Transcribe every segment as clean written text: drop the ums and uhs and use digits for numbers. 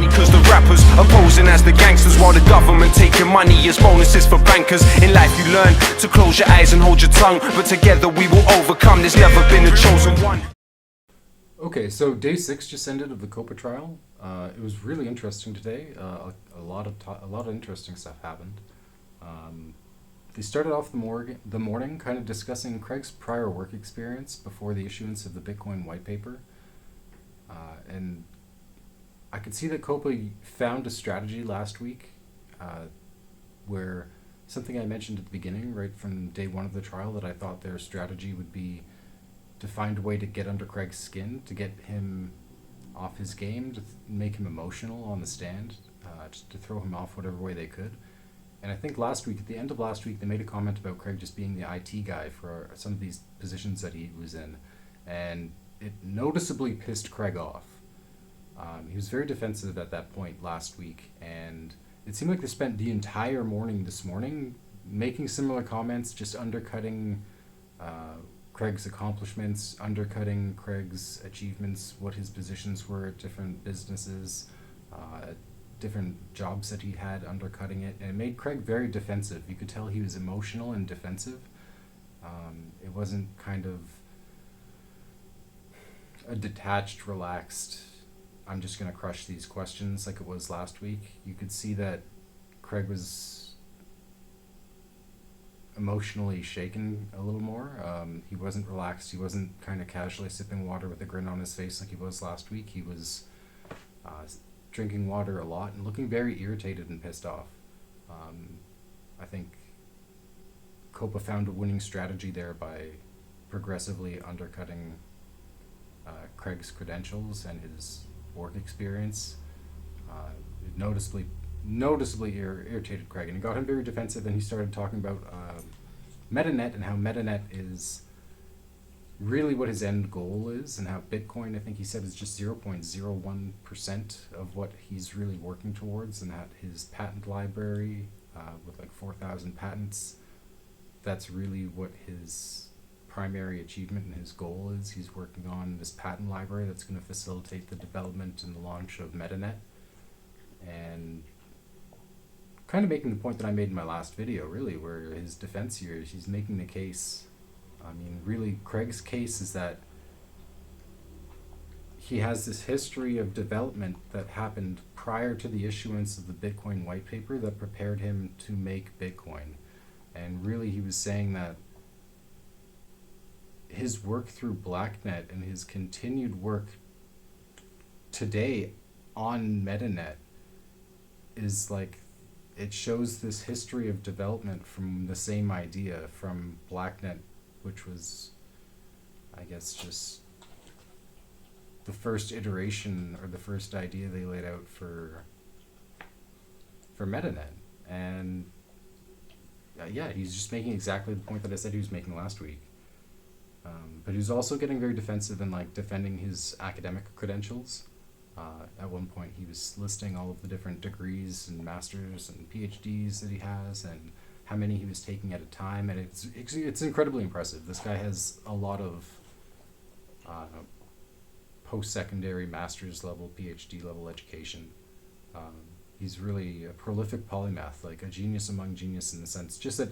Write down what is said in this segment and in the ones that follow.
funny cause the rappers are posing as the gangsters while the government taking money as bonuses for bankers. In life you learn to close your eyes and hold your tongue, but together we will overcome. There's never been a chosen one. Okay, so day 6 just ended of the COPA trial. It was really interesting today. A lot of interesting stuff happened. They started off the morning kind of discussing Craig's prior work experience before the issuance of the Bitcoin white paper. And I could see that COPA found a strategy last week where something I mentioned at the beginning, right from day 1 of the trial, that I thought their strategy would be to find a way to get under Craig's skin, to get him off his game, to make him emotional on the stand, just to throw him off whatever way they could. And I think last week, at the end of last week, they made a comment about Craig just being the IT guy for some of these positions that he was in. And it noticeably pissed Craig off. He was very defensive at that point last week, and it seemed like they spent the entire morning this morning making similar comments, just undercutting Craig's accomplishments, undercutting Craig's achievements, what his positions were at different businesses, different jobs that he had, undercutting it, and it made Craig very defensive. You could tell he was emotional and defensive. It wasn't kind of a detached, relaxed, I'm just going to crush these questions like it was last week. You could see that Craig was emotionally shaken a little more. He wasn't relaxed. He wasn't kind of casually sipping water with a grin on his face like he was last week. He was drinking water a lot and looking very irritated and pissed off. I think COPA found a winning strategy there by progressively undercutting Craig's credentials and his work experience. It noticeably irritated Craig, and it got him very defensive, and he started talking about MetaNet and how MetaNet is really what his end goal is, and how Bitcoin, I think he said, is just 0.01% of what he's really working towards, and that his patent library with like 4,000 patents, that's really what his primary achievement and his goal is. He's working on this patent library that's going to facilitate the development and the launch of MetaNet, and kind of making the point that I made in my last video, really, where his defense here is he's making the case. I mean, really, Craig's case is that he has this history of development that happened prior to the issuance of the Bitcoin white paper that prepared him to make Bitcoin. And really, he was saying that his work through BlackNet and his continued work today on MetaNet is like, it shows this history of development from the same idea from BlackNet, which was, I guess, just the first iteration or the first idea they laid out for MetaNet. And yeah, he's just making exactly the point that I said he was making last week. But he was also getting very defensive and like defending his academic credentials. At one point he was listing all of the different degrees and masters and PhDs that he has and how many he was taking at a time, and it's incredibly impressive. This guy has a lot of post-secondary master's level, PhD level education. He's really a prolific polymath, like a genius among genius in the sense, just that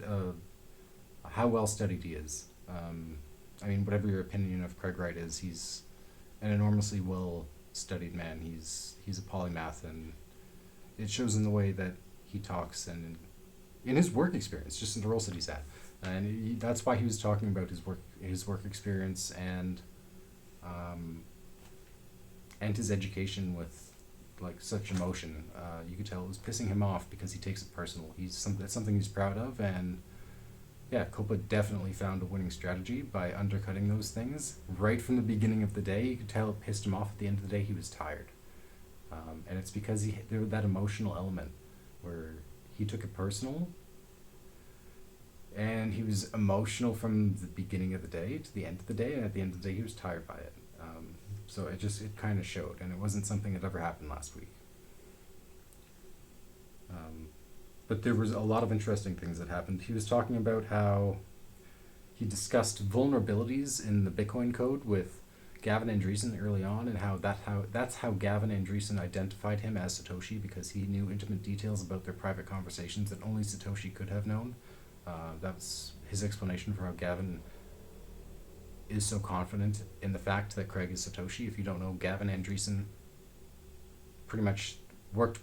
how well studied he is. I mean, whatever your opinion of Craig Wright is, he's an enormously well-studied man. He's a polymath, and it shows in the way that he talks and in his work experience, just in the roles that he's at. And that's why he was talking about his work experience and his education with like such emotion. You could tell it was pissing him off because he takes it personal. That's something he's proud of, and yeah, COPA definitely found a winning strategy by undercutting those things. Right from the beginning of the day, you could tell it pissed him off. At the end of the day, he was tired. And it's because there was that emotional element where he took it personal, and he was emotional from the beginning of the day to the end of the day, and at the end of the day, he was tired by it. So it kind of showed, and it wasn't something that ever happened last week. But there was a lot of interesting things that happened. He was talking about how he discussed vulnerabilities in the Bitcoin code with Gavin Andreessen early on, and that's how Gavin Andreessen identified him as Satoshi, because he knew intimate details about their private conversations that only Satoshi could have known. That's his explanation for how Gavin is so confident in the fact that Craig is Satoshi. If you don't know, Gavin Andreessen pretty much worked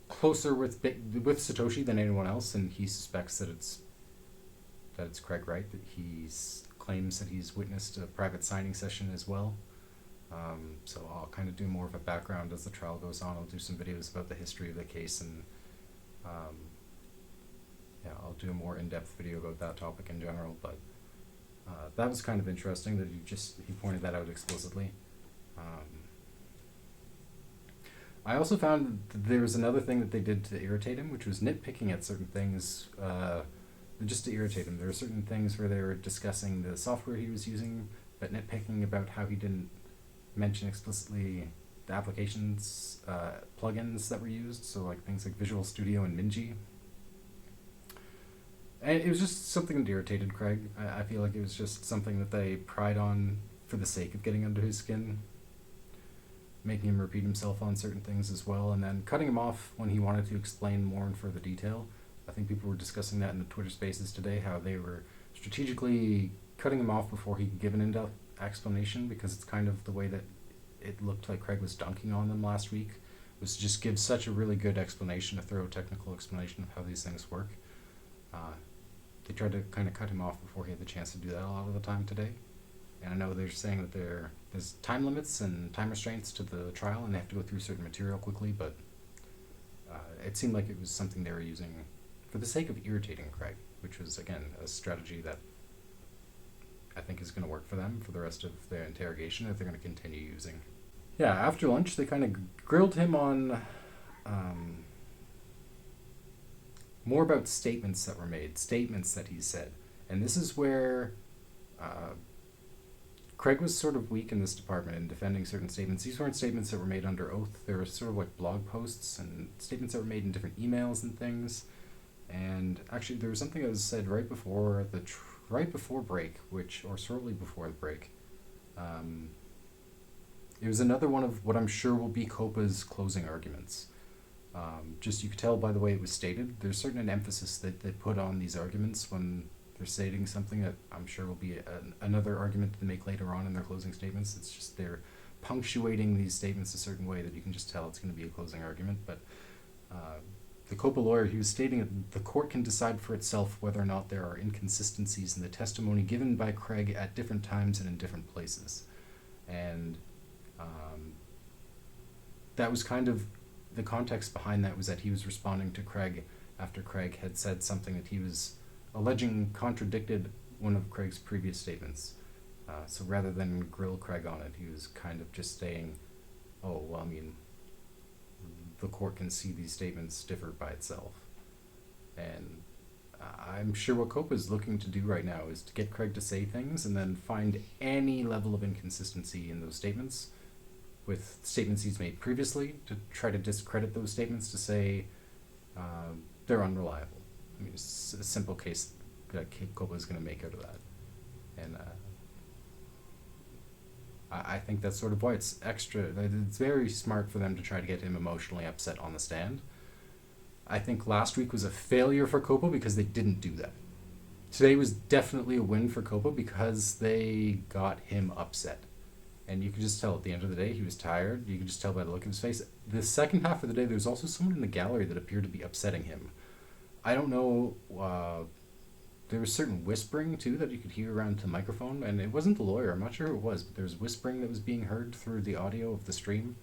closer with Satoshi than anyone else, and he suspects that it's Craig Wright. That he claims that he's witnessed a private signing session as well. So I'll kind of do more of a background as the trial goes on. I'll do some videos about the history of the case, and I'll do a more in-depth video about that topic in general. But that was kind of interesting that he pointed that out explicitly. I also found that there was another thing that they did to irritate him, which was nitpicking at certain things, just to irritate him. There were certain things where they were discussing the software he was using, but nitpicking about how he didn't mention explicitly the applications, plugins that were used, so like things like Visual Studio and Minji. And it was just something that irritated Craig. I feel like it was just something that they pried on for the sake of getting under his skin, making him repeat himself on certain things as well, and then cutting him off when he wanted to explain more in further detail. I think people were discussing that in the Twitter spaces today, how they were strategically cutting him off before he could give an in-depth explanation, because it's kind of the way that it looked like Craig was dunking on them last week, was to just give such a really good explanation, a thorough technical explanation of how these things work. They tried to kind of cut him off before he had the chance to do that a lot of the time today. And I know they're saying that there's time limits and time restraints to the trial, and they have to go through certain material quickly, but it seemed like it was something they were using for the sake of irritating Craig, which was, again, a strategy that I think is going to work for them for the rest of their interrogation, that they're going to continue using. Yeah, after lunch, they kind of grilled him on more about statements that were made, statements that he said. And this is where Craig was sort of weak in this department in defending certain statements. These weren't statements that were made under oath. They were sort of like blog posts and statements that were made in different emails and things. And actually, there was something that was said right before break, or shortly before the break. It was another one of what I'm sure will be COPA's closing arguments. Just you could tell by the way it was stated. There's certain emphasis that they put on these arguments when they're stating something that I'm sure will be another argument they make later on in their closing statements. It's just they're punctuating these statements a certain way that you can just tell it's going to be a closing argument. But the COPA lawyer, he was stating that the court can decide for itself whether or not there are inconsistencies in the testimony given by Craig at different times and in different places. And that was kind of the context behind that, was that he was responding to Craig after Craig had said something that he was alleging contradicted one of Craig's previous statements. So rather than grill Craig on it, he was kind of just saying, oh, well, I mean, the court can see these statements differ by itself. And I'm sure what COPA is looking to do right now is to get Craig to say things and then find any level of inconsistency in those statements with statements he's made previously, to try to discredit those statements, to say they're unreliable. I mean, it's a simple case that COPA is going to make out of that. And I think that's sort of why it's very smart for them to try to get him emotionally upset on the stand. I think last week was a failure for COPA because they didn't do that. Today was definitely a win for COPA because they got him upset. And you could just tell at the end of the day he was tired. You could just tell by the look of his face. The second half of the day, there was also someone in the gallery that appeared to be upsetting him. I don't know, there was certain whispering too that you could hear around the microphone, and it wasn't the lawyer, I'm not sure who it was, but there was whispering that was being heard through the audio of the stream.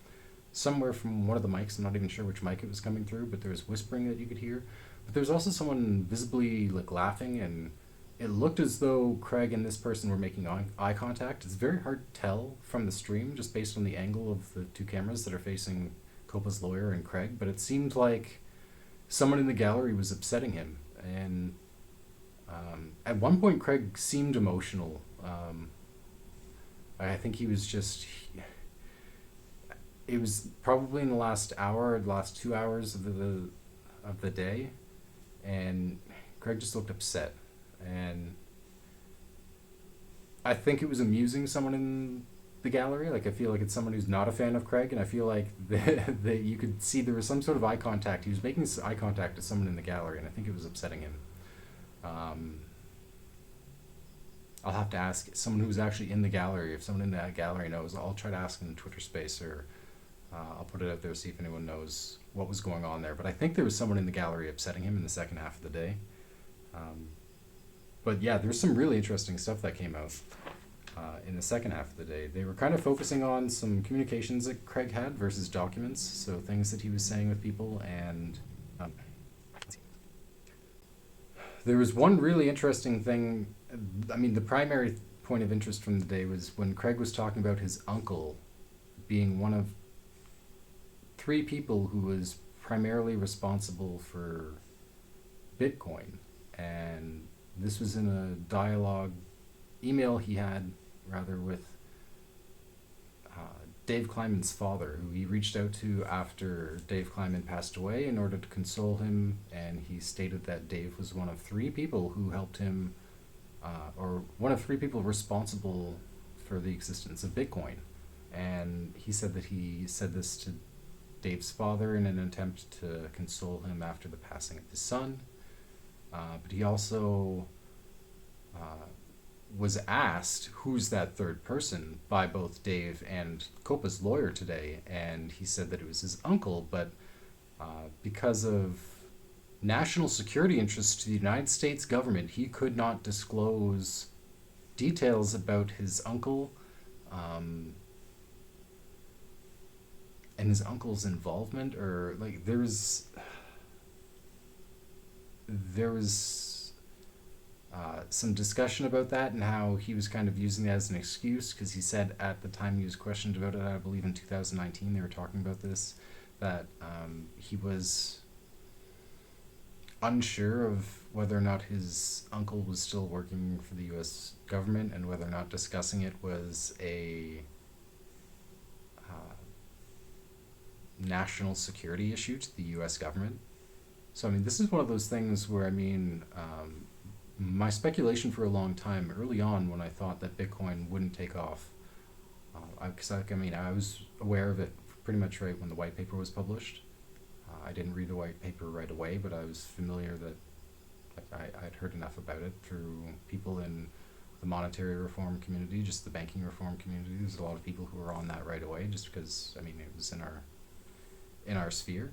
Somewhere from one of the mics, I'm not even sure which mic it was coming through, but there was whispering that you could hear. But there was also someone visibly like laughing, and it looked as though Craig and this person were making eye contact. It's very hard to tell from the stream, just based on the angle of the two cameras that are facing COPA's lawyer and Craig, but it seemed like someone in the gallery was upsetting him. And at one point, Craig seemed emotional. I think he was just... It was probably in the last hour, the last 2 hours of the day, and Craig just looked upset. And I think it was amusing someone in the gallery. Like, I feel like it's someone who's not a fan of Craig, and I feel like that you could see there was some sort of eye contact. He was making eye contact to someone in the gallery, and I think it was upsetting him. I'll have to ask someone who's actually in the gallery. If someone in that gallery knows, I'll try to ask in Twitter space, or I'll put it out there, see if anyone knows what was going on there. But I think there was someone in the gallery upsetting him in the second half of the day. But yeah, there's some really interesting stuff that came out in the second half of the day. They were kind of focusing on some communications that Craig had versus documents, so things that he was saying with people. And there was one really interesting thing. I mean, the primary point of interest from the day was when Craig was talking about his uncle being one of 3 people who was primarily responsible for Bitcoin. And this was in a dialogue, email he had, rather, with Dave Kleiman's father, who he reached out to after Dave Kleiman passed away in order to console him, and he stated that Dave was one of 3 people who helped him, or one of 3 people responsible for the existence of Bitcoin. And he said that he said this to Dave's father in an attempt to console him after the passing of his son. But he also was asked who's that third person by both Dave and COPA's lawyer today, and he said that it was his uncle, but because of national security interests to the United States government, he could not disclose details about his uncle and his uncle's involvement, or like there was some discussion about that and how he was kind of using that as an excuse, because he said at the time he was questioned about it, I believe in 2019 they were talking about this, that he was unsure of whether or not his uncle was still working for the U.S. government and whether or not discussing it was a national security issue to the U.S. government. So, I mean, this is one of those things where, I mean, my speculation for a long time, early on when I thought that Bitcoin wouldn't take off, I was aware of it pretty much right when the white paper was published. I didn't read the white paper right away, but I was familiar that I'd heard enough about it through people in the monetary reform community, just the banking reform community. There's a lot of people who were on that right away, just because, I mean, it was in our sphere.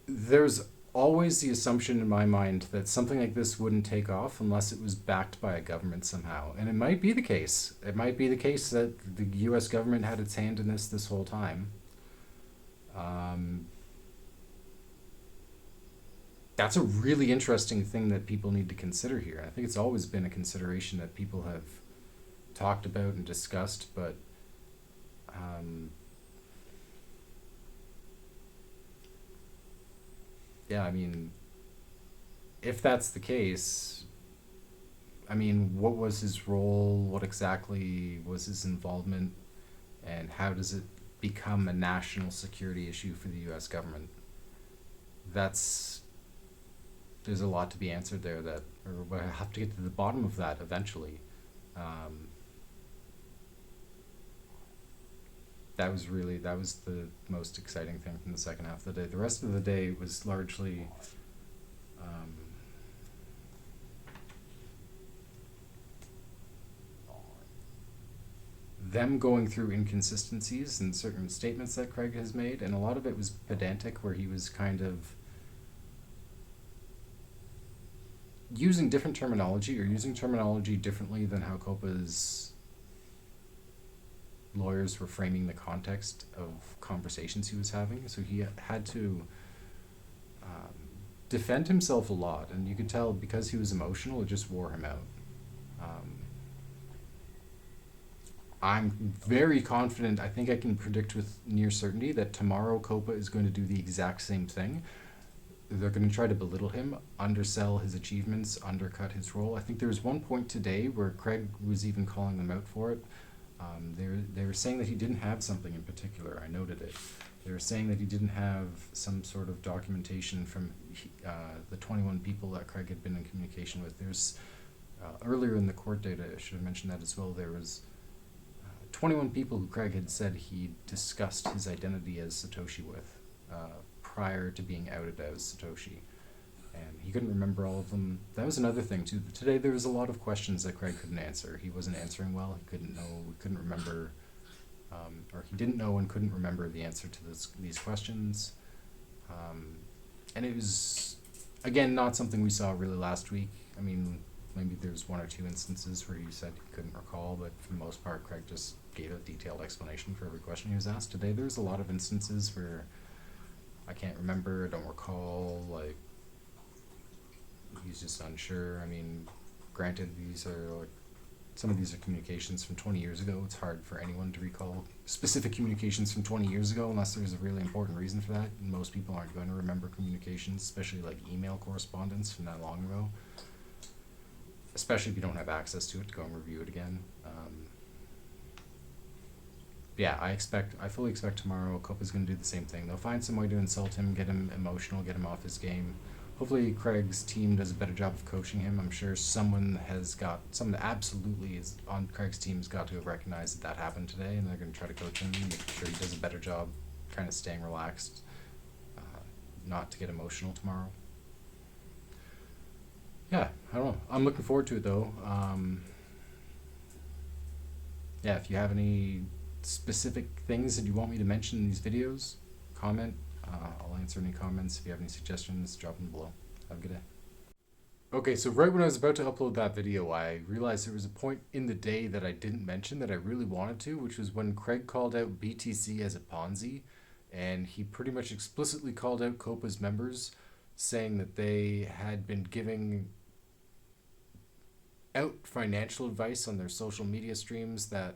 There's always the assumption in my mind that something like this wouldn't take off unless it was backed by a government somehow. And it might be the case. It might be the case that the U.S. government had its hand in this whole time. That's a really interesting thing that people need to consider here. I think it's always been a consideration that people have talked about and discussed, but yeah, I mean, if that's the case, I mean, what was his role? What exactly was his involvement? And how does it become a national security issue for the U.S. government? There's a lot to be answered there we'll have to get to the bottom of that eventually. That was the most exciting thing from the second half of the day. The rest of the day was largely them going through inconsistencies in certain statements that Craig has made, and a lot of it was pedantic, where he was kind of using different terminology, or using terminology differently than how COPA's lawyers were framing the context of conversations he was having. So he had to defend himself a lot, and you could tell because he was emotional, it just wore him out. I'm very confident, I think I can predict with near certainty that tomorrow COPA is going to do the exact same thing. They're going to try to belittle him, undersell his achievements, undercut his role. I think there was one point today where Craig was even calling them out for it. They were saying that he didn't have something in particular. I noted it. They were saying that he didn't have some sort of documentation from the 21 people that Craig had been in communication with. There's earlier in the court data, I should have mentioned that as well, there was 21 people who Craig had said he discussed his identity as Satoshi with prior to being outed as Satoshi. And he couldn't remember all of them. That was another thing, too. Today there was a lot of questions that Craig couldn't answer. He wasn't answering well. He couldn't remember, or he didn't know and couldn't remember the answer to these questions. And it was, again, not something we saw really last week. I mean, maybe there's one or two instances where he said he couldn't recall, but for the most part, Craig just gave a detailed explanation for every question he was asked. Today there's a lot of instances where I can't remember, I don't recall, like, he's just unsure. I mean, granted, some of these are communications from 20 years ago. It's hard for anyone to recall specific communications from 20 years ago unless there's a really important reason for that. And most people aren't going to remember communications, especially like email correspondence from that long ago. Especially if you don't have access to it to go and review it again. Yeah, I fully expect tomorrow COPA's going to do the same thing. They'll find some way to insult him, get him emotional, get him off his game. Hopefully Craig's team does a better job of coaching him. I'm sure someone that absolutely is on Craig's team has got to have recognized that happened today, and they're going to try to coach him, make sure he does a better job kind of staying relaxed, not to get emotional tomorrow. Yeah, I don't know. I'm looking forward to it, though. Yeah, if you have any specific things that you want me to mention in these videos, comment. I'll answer any comments. If you have any suggestions, drop them below. Have a good day. Okay, so right when I was about to upload that video, I realized there was a point in the day that I didn't mention that I really wanted to, which was when Craig called out BTC as a Ponzi, and he pretty much explicitly called out COPA's members, saying that they had been giving out financial advice on their social media streams that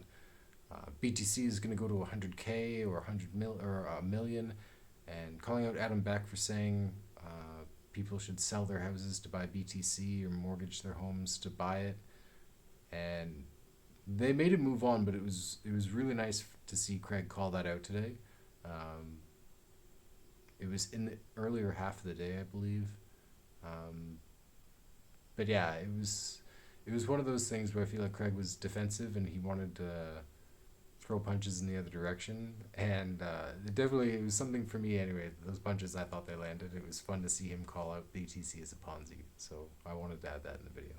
BTC is going to go to 100K or 100 or a million, and calling out Adam Beck for saying people should sell their houses to buy BTC or mortgage their homes to buy it. And they made it move on, but it was really nice to see Craig call that out today. It was in the earlier half of the day, I believe. But yeah, it was one of those things where I feel like Craig was defensive and he wanted to throw punches in the other direction, and it was something for me anyway. Those punches, I thought they landed. It was fun to see him call out BTC as a Ponzi, so I wanted to add that in the video.